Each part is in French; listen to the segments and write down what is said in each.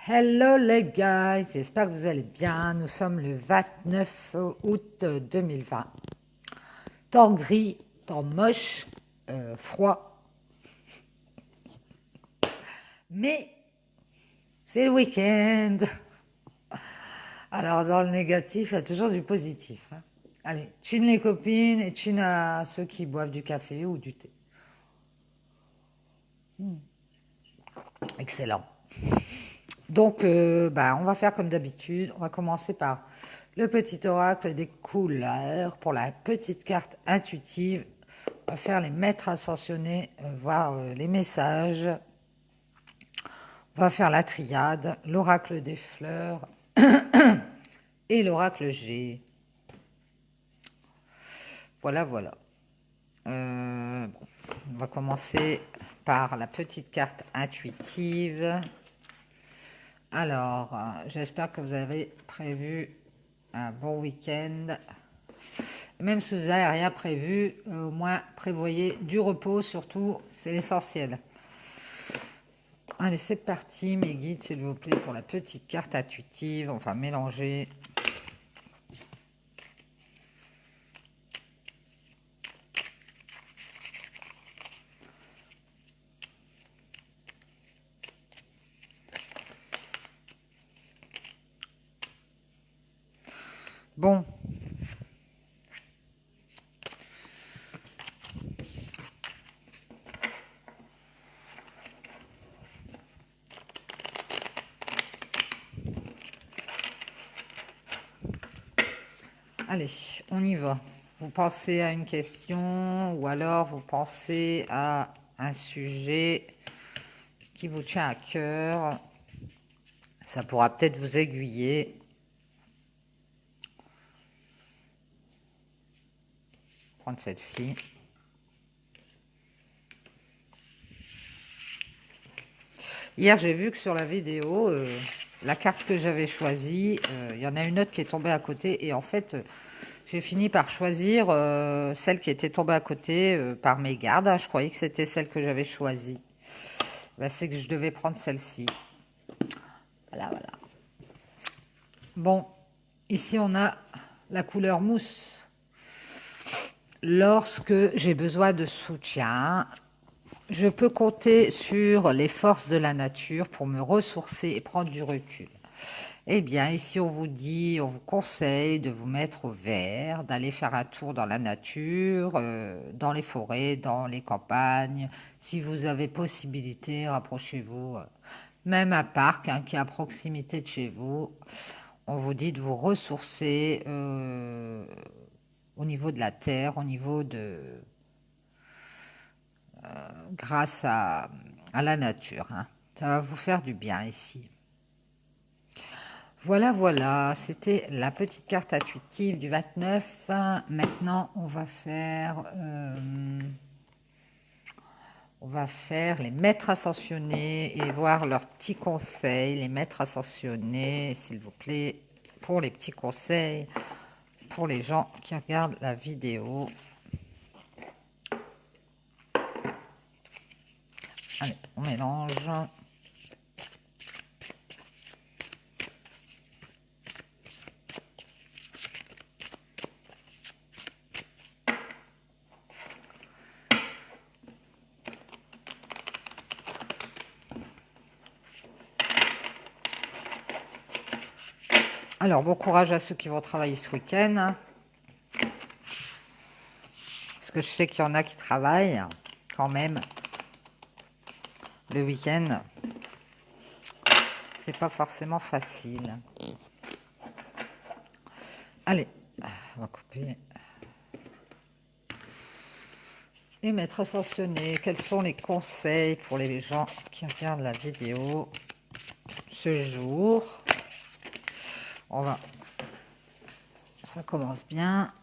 Hello les gars, j'espère que vous allez bien. Nous sommes le 29 août 2020. Temps gris, temps moche, froid, mais c'est le week-end. Alors dans le négatif, il y a toujours du positif, hein. Allez, chin les copines et chin à ceux qui boivent du café ou du thé. Excellent. Donc, on va faire comme d'habitude. On va commencer par le petit oracle des couleurs pour la petite carte intuitive. On va faire les maîtres ascensionnés, voir les messages. On va faire la triade, l'oracle des fleurs et l'oracle G. Voilà, voilà. On va commencer par la petite carte intuitive. Alors, j'espère que vous avez prévu un bon week-end. Même si vous n'avez rien prévu, au moins prévoyez du repos, surtout, c'est l'essentiel. Allez, c'est parti, mes guides, s'il vous plaît, pour la petite carte intuitive. On va mélanger. Bon. Allez, on y va. Vous pensez à une question ou alors vous pensez à un sujet qui vous tient à cœur. Ça pourra peut-être vous aiguiller. Prendre celle-ci. Hier, j'ai vu que sur la vidéo, la carte que j'avais choisie, il y en a une autre qui est tombée à côté. Et en fait, j'ai fini par choisir celle qui était tombée à côté par mégarde. Je croyais que c'était celle que j'avais choisie. Ben, c'est que je devais prendre celle-ci. Voilà, voilà. Bon, ici, on a la couleur mousse. Lorsque j'ai besoin de soutien, je peux compter sur les forces de la nature pour me ressourcer et prendre du recul. Eh bien, ici, on vous dit, on vous conseille de vous mettre au vert, d'aller faire un tour dans la nature, dans les forêts, dans les campagnes. Si vous avez possibilité, rapprochez-vous, même un parc qui est à proximité de chez vous. On vous dit de vous ressourcer au niveau de la terre, au niveau de grâce à la nature, hein. Ça va vous faire du bien ici. Voilà, voilà, c'était la petite carte intuitive du 29. Maintenant, on va faire les maîtres ascensionnés et voir leurs petits conseils. Les maîtres ascensionnés, s'il vous plaît, pour les petits conseils, pour les gens qui regardent la vidéo. Allez, on mélange. Alors, bon courage à ceux qui vont travailler ce week-end. Parce que je sais qu'il y en a qui travaillent quand même le week-end. C'est pas forcément facile. Allez, on va couper. Les maîtres ascensionnés, quels sont les conseils pour les gens qui regardent la vidéo ce jour? Ça commence bien.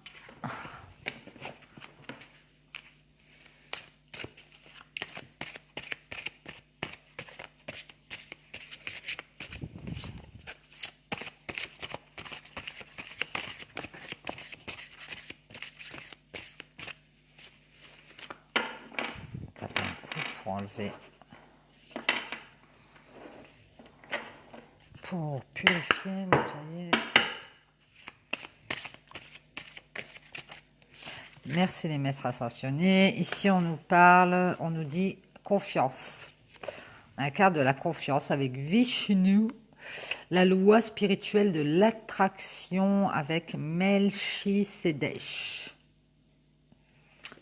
Taper un coup pour enlever. pour purifier, nettoyer. Merci les maîtres ascensionnés. Ici, on nous parle, on nous dit confiance. Un carte de la confiance avec Vishnu, la loi spirituelle de l'attraction avec Melchisedech.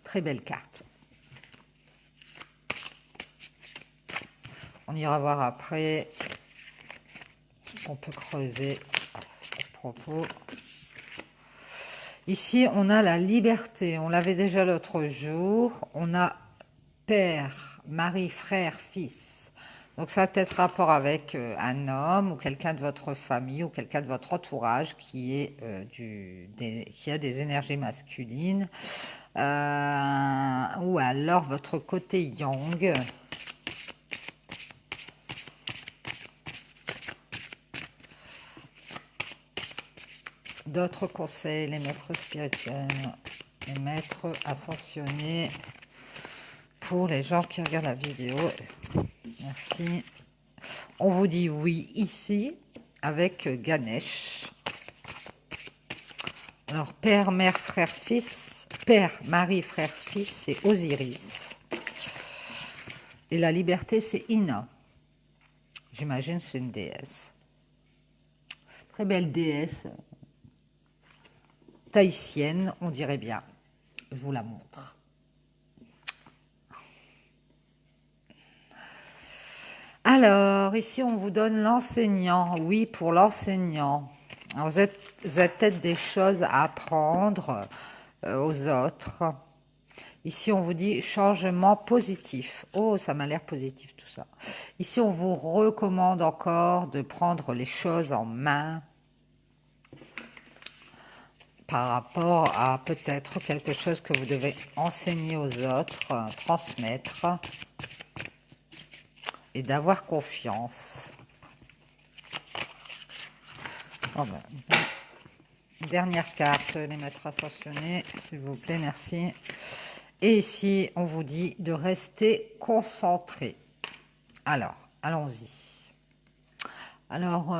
Très belle carte. On ira voir après. On peut creuser à ce propos. Ici, on a la liberté. On l'avait déjà l'autre jour. On a père, mari, frère, fils. Donc ça a peut-être rapport avec un homme ou quelqu'un de votre famille ou quelqu'un de votre entourage qui a des énergies masculines. Ou alors votre côté yang. D'autres conseils, les maîtres spirituels, les maîtres ascensionnés pour les gens qui regardent la vidéo. Merci. On vous dit oui ici avec Ganesh. Alors, père, mère, frère, fils. Père, mari, frère, fils, c'est Osiris. Et la liberté, c'est Ina. J'imagine c'est une déesse. Très belle déesse. Tahitienne, on dirait bien. Je vous la montre. Alors, ici, on vous donne l'enseignant. Oui, pour l'enseignant. Vous avez peut-être des choses à apprendre aux autres. Ici, on vous dit changement positif. Oh, ça m'a l'air positif tout ça. Ici, on vous recommande encore de prendre les choses en main par rapport à peut-être quelque chose que vous devez enseigner aux autres, transmettre et d'avoir confiance. Oh ben, dernière carte, les maîtres ascensionnés, s'il vous plaît, merci. Et ici, on vous dit de rester concentré. Alors, allons-y. Alors,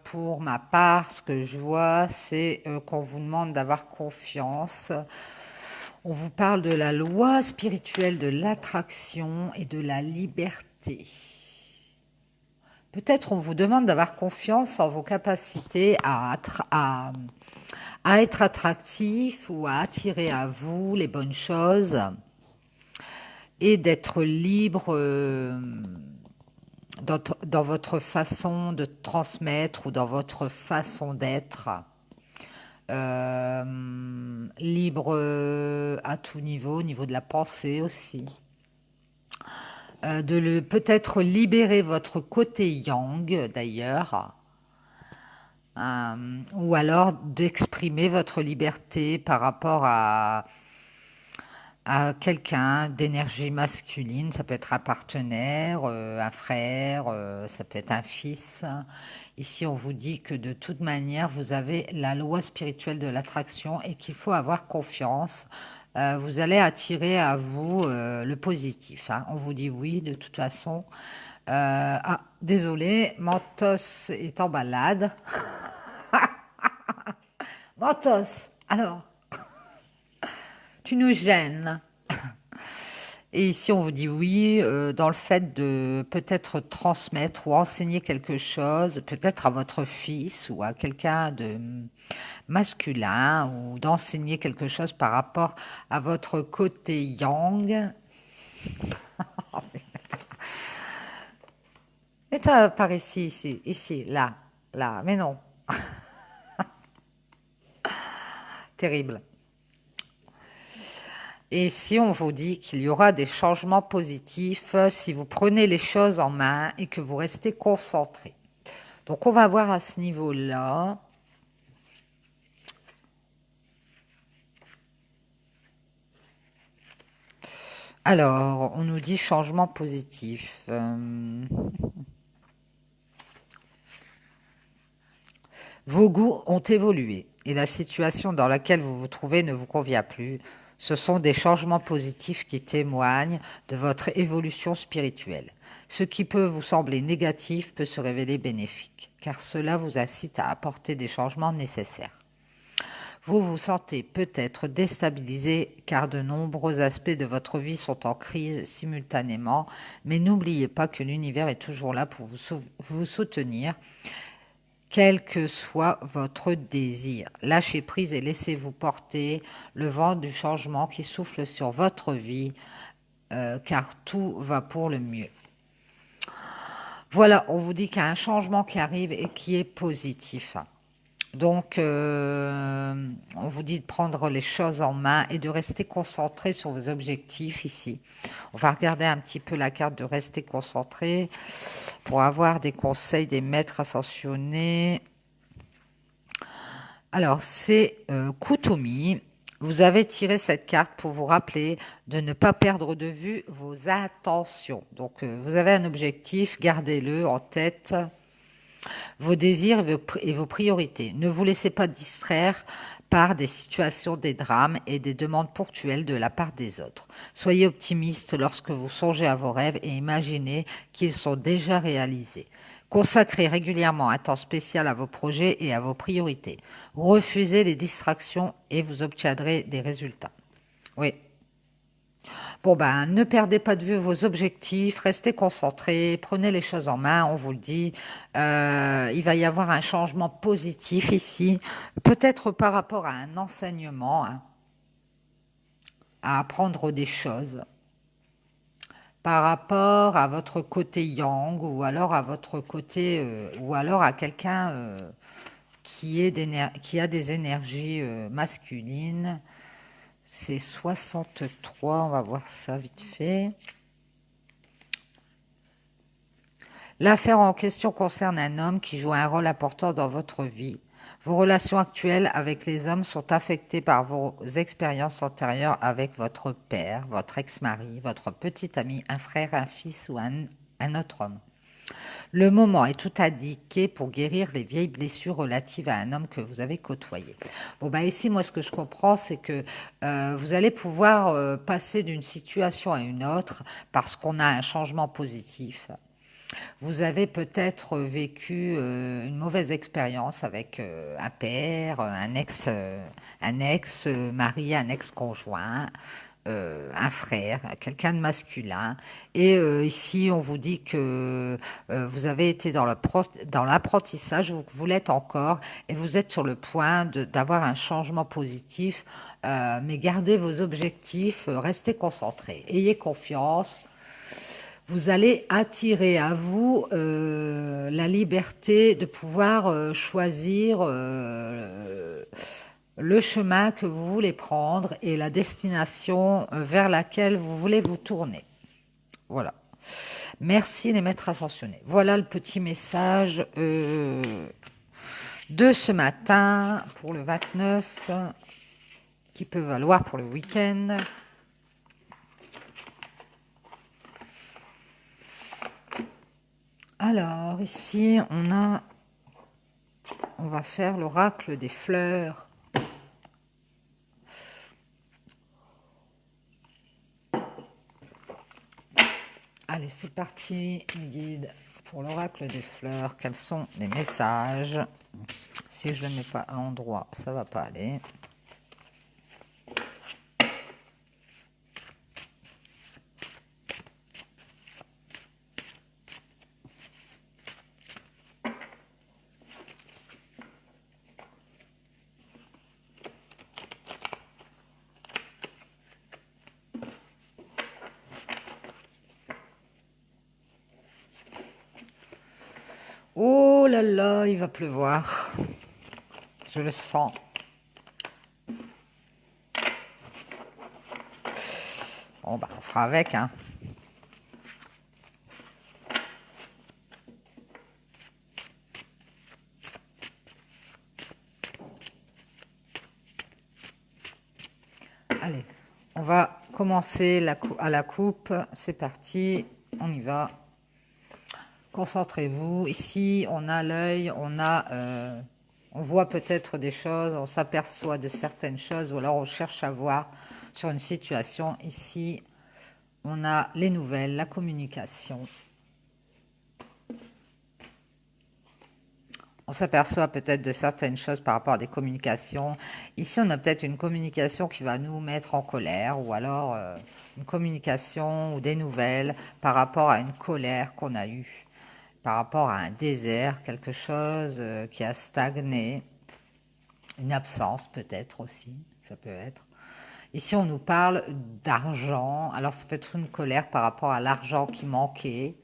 pour ma part, ce que je vois, c'est qu'on vous demande d'avoir confiance. On vous parle de la loi spirituelle de l'attraction et de la liberté. Peut-être on vous demande d'avoir confiance en vos capacités à être attractif ou à attirer à vous les bonnes choses et d'être libre dans votre façon de transmettre ou dans votre façon d'être. Libre à tout niveau, au niveau de la pensée aussi. Peut-être libérer votre côté yang d'ailleurs. Ou alors d'exprimer votre liberté par rapport à quelqu'un d'énergie masculine. Ça peut être un partenaire, un frère, ça peut être un fils. Ici, on vous dit que de toute manière, vous avez la loi spirituelle de l'attraction et qu'il faut avoir confiance. Vous allez attirer à vous le positif. Hein. On vous dit oui, de toute façon. Désolé, Mentos est en balade. Mentos, alors, tu nous gênes. Et ici, on vous dit oui, dans le fait de peut-être transmettre ou enseigner quelque chose, peut-être à votre fils ou à quelqu'un de masculin, ou d'enseigner quelque chose par rapport à votre côté yang. Et toi, par ici, là, mais non. Terrible. Et si on vous dit qu'il y aura des changements positifs si vous prenez les choses en main et que vous restez concentré. Donc on va voir à ce niveau-là. Alors, on nous dit changement positif. Vos goûts ont évolué et la situation dans laquelle vous vous trouvez ne vous convient plus. Ce sont des changements positifs qui témoignent de votre évolution spirituelle. Ce qui peut vous sembler négatif peut se révéler bénéfique, car cela vous incite à apporter des changements nécessaires. Vous vous sentez peut-être déstabilisé car de nombreux aspects de votre vie sont en crise simultanément, mais n'oubliez pas que l'univers est toujours là pour vous soutenir, quel que soit votre désir. Lâchez prise et laissez-vous porter le vent du changement qui souffle sur votre vie, car tout va pour le mieux. Voilà, on vous dit qu'il y a un changement qui arrive et qui est positif. Donc, on vous dit de prendre les choses en main et de rester concentré sur vos objectifs ici. On va regarder un petit peu la carte de rester concentré pour avoir des conseils des maîtres ascensionnés. Alors, c'est Kuthumi. Vous avez tiré cette carte pour vous rappeler de ne pas perdre de vue vos intentions. Donc, vous avez un objectif, gardez-le en tête. Vos désirs et vos priorités. Ne vous laissez pas distraire par des situations, des drames et des demandes ponctuelles de la part des autres. Soyez optimiste lorsque vous songez à vos rêves et imaginez qu'ils sont déjà réalisés. Consacrez régulièrement un temps spécial à vos projets et à vos priorités. Refusez les distractions et vous obtiendrez des résultats. Oui. Bon ben, ne perdez pas de vue vos objectifs, restez concentrés, prenez les choses en main, on vous le dit. Il va y avoir un changement positif ici, peut-être par rapport à un enseignement, hein, à apprendre des choses, par rapport à votre côté yang ou alors à votre côté, ou alors à quelqu'un qui a des énergies masculines. C'est 63, on va voir ça vite fait. L'affaire en question concerne un homme qui joue un rôle important dans votre vie. Vos relations actuelles avec les hommes sont affectées par vos expériences antérieures avec votre père, votre ex-mari, votre petit ami, un frère, un fils ou un autre homme. Le moment est tout indiqué pour guérir les vieilles blessures relatives à un homme que vous avez côtoyé. Bon, bah ici, moi, ce que je comprends, c'est que vous allez pouvoir passer d'une situation à une autre parce qu'on a un changement positif. Vous avez peut-être vécu une mauvaise expérience avec un père, un ex-mari, un ex-conjoint, un frère, quelqu'un de masculin. Et ici, on vous dit que vous avez été dans l'apprentissage, vous l'êtes encore, et vous êtes sur le point d'avoir un changement positif. Mais gardez vos objectifs, restez concentrés, ayez confiance. Vous allez attirer à vous la liberté de pouvoir choisir le chemin que vous voulez prendre et la destination vers laquelle vous voulez vous tourner. Voilà. Merci les maîtres ascensionnés. Voilà le petit message de ce matin pour le 29 qui peut valoir pour le week-end. Alors, ici, on va faire l'oracle des fleurs. Allez, c'est parti, mes guides, pour l'oracle des fleurs. Quels sont les messages? Si je ne le mets pas à l'endroit, ça ne va pas aller. Oh là là, il va pleuvoir. Je le sens. Bon, bah, on fera avec, hein. Allez, on va commencer à la coupe. C'est parti, on y va. Concentrez-vous. Ici, on a l'œil, on voit peut-être des choses, on s'aperçoit de certaines choses, ou alors on cherche à voir sur une situation. Ici, on a les nouvelles, la communication. On s'aperçoit peut-être de certaines choses par rapport à des communications. Ici, on a peut-être une communication qui va nous mettre en colère, ou alors une communication ou des nouvelles par rapport à une colère qu'on a eue, par rapport à un désert, quelque chose qui a stagné, une absence peut-être aussi, ça peut être. Ici, on nous parle d'argent. Alors, ça peut être une colère par rapport à l'argent qui manquait,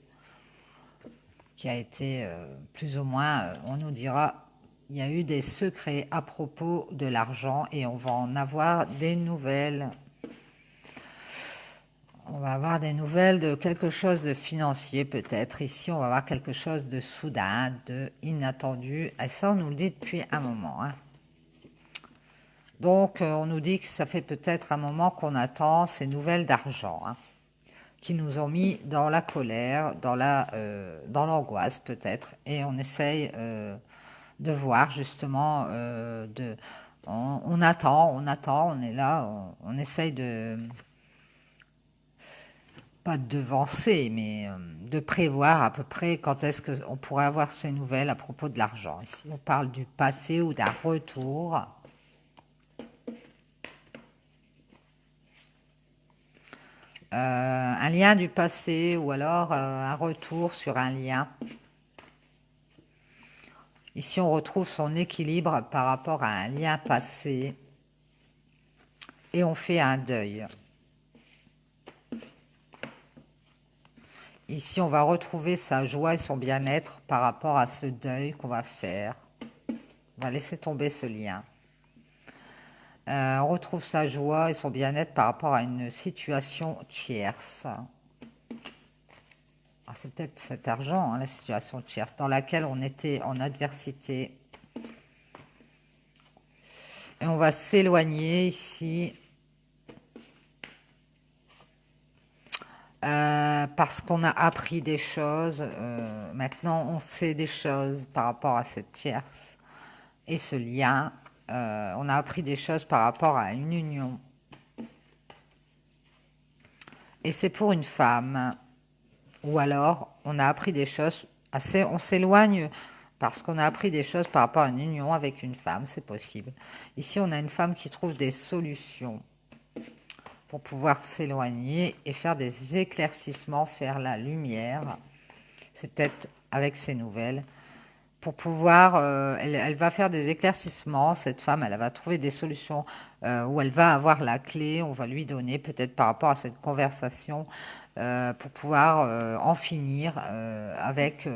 qui a été plus ou moins, on nous dira, il y a eu des secrets à propos de l'argent et on va en avoir des nouvelles. On va avoir des nouvelles de quelque chose de financier peut-être. Ici, on va avoir quelque chose de soudain, de inattendu. Et ça, on nous le dit depuis un moment. Hein. Donc, on nous dit que ça fait peut-être un moment qu'on attend ces nouvelles d'argent. Hein, qui nous ont mis dans la colère, dans l'angoisse peut-être, et on essaye de voir justement, on attend, on est là, on essaye de, pas de devancer, mais de prévoir à peu près quand est-ce qu'on pourrait avoir ces nouvelles à propos de l'argent. Ici, on parle du passé ou d'un retour. Un lien du passé ou alors un retour sur un lien. Ici, on retrouve son équilibre par rapport à un lien passé et on fait un deuil. Ici, on va retrouver sa joie et son bien-être par rapport à ce deuil qu'on va faire. On va laisser tomber ce lien. On retrouve sa joie et son bien-être par rapport à une situation tierce. C'est peut-être cet argent, hein, la situation tierce, dans laquelle on était en adversité. Et on va s'éloigner ici parce qu'on a appris des choses. Maintenant, on sait des choses par rapport à cette tierce et ce lien. On a appris des choses par rapport à une union. Et c'est pour une femme. Ou alors, on a appris des choses assez... On s'éloigne parce qu'on a appris des choses par rapport à une union avec une femme, c'est possible. Ici, on a une femme qui trouve des solutions pour pouvoir s'éloigner et faire des éclaircissements, faire la lumière. C'est peut-être avec ces nouvelles. Pour pouvoir, elle va faire des éclaircissements, cette femme, elle va trouver des solutions où elle va avoir la clé, on va lui donner peut-être par rapport à cette conversation pour pouvoir en finir avec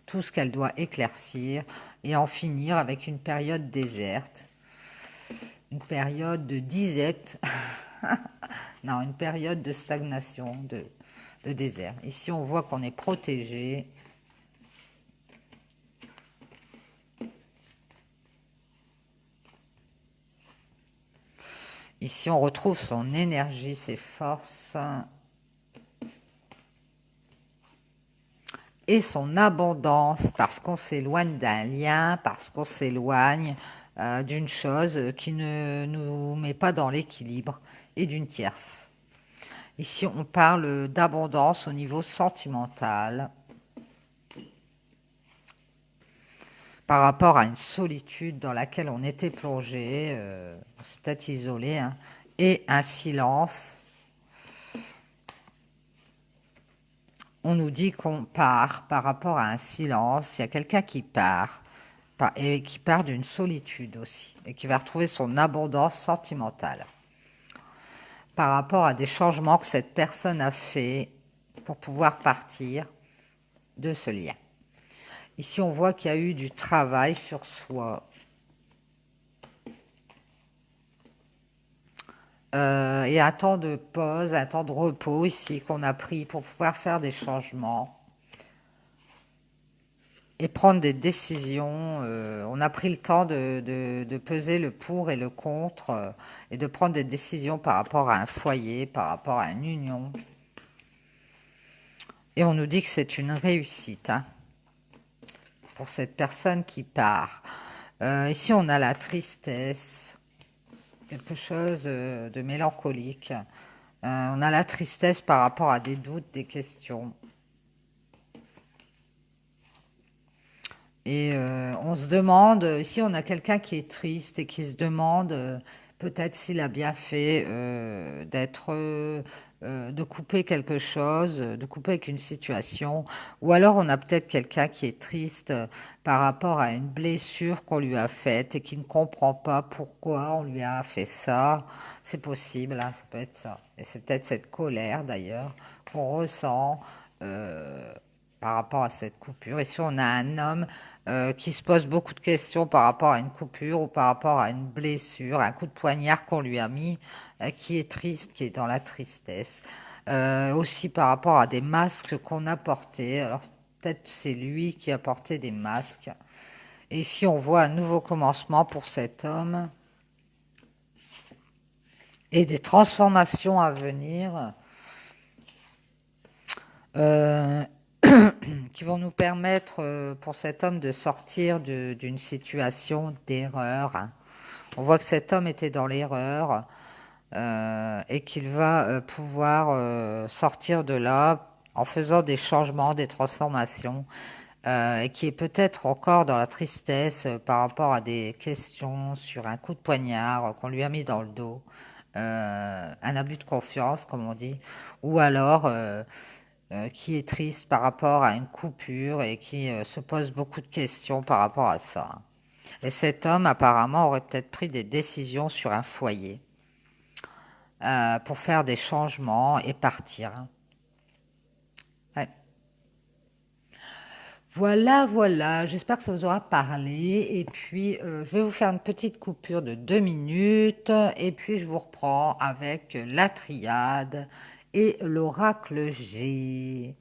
tout ce qu'elle doit éclaircir et en finir avec une période déserte, une période de disette, non, une période de stagnation, de désert. Ici, on voit qu'on est protégé. Ici, on retrouve son énergie, ses forces et son abondance parce qu'on s'éloigne d'un lien, parce qu'on s'éloigne d'une chose qui ne nous met pas dans l'équilibre et d'une tierce. Ici, on parle d'abondance au niveau sentimental par rapport à une solitude dans laquelle on était plongé, on s'est peut-être isolé, hein, et un silence. On nous dit qu'on part par rapport à un silence. Il y a quelqu'un qui part et qui part d'une solitude aussi et qui va retrouver son abondance sentimentale par rapport à des changements que cette personne a fait pour pouvoir partir de ce lien. Ici, on voit qu'il y a eu du travail sur soi. Et un temps de pause, un temps de repos ici qu'on a pris pour pouvoir faire des changements et prendre des décisions. On a pris le temps de peser le pour et le contre et de prendre des décisions par rapport à un foyer, par rapport à une union. Et on nous dit que c'est une réussite hein, pour cette personne qui part. Ici, on a la tristesse. quelque chose de mélancolique. On a la tristesse par rapport à des doutes, des questions. Et on se demande, ici on a quelqu'un qui est triste et qui se demande peut-être s'il a bien fait de couper quelque chose, de couper avec une situation, ou alors on a peut-être quelqu'un qui est triste par rapport à une blessure qu'on lui a faite et qui ne comprend pas pourquoi on lui a fait ça. C'est possible, hein, ça peut être ça. Et c'est peut-être cette colère d'ailleurs qu'on ressent. euh, Par rapport à cette coupure. Ici, on a un homme qui se pose beaucoup de questions par rapport à une coupure ou par rapport à une blessure, un coup de poignard qu'on lui a mis, qui est triste, qui est dans la tristesse. Aussi par rapport à des masques qu'on a portés. Alors peut-être c'est lui qui a porté des masques. Et ici, on voit un nouveau commencement pour cet homme et des transformations à venir. Euh, qui vont nous permettre pour cet homme de sortir d'une situation d'erreur. On voit que cet homme était dans l'erreur et qu'il va pouvoir sortir de là en faisant des changements, des transformations, et qui est peut-être encore dans la tristesse par rapport à des questions sur un coup de poignard qu'on lui a mis dans le dos, un abus de confiance, comme on dit, ou alors qui est triste par rapport à une coupure et qui se pose beaucoup de questions par rapport à ça. Et cet homme, apparemment, aurait peut-être pris des décisions sur un foyer pour faire des changements et partir. Ouais. Voilà, voilà, j'espère que ça vous aura parlé. Et puis, je vais vous faire une petite coupure de 2 minutes. Et puis, je vous reprends avec la triade et l'oracle G.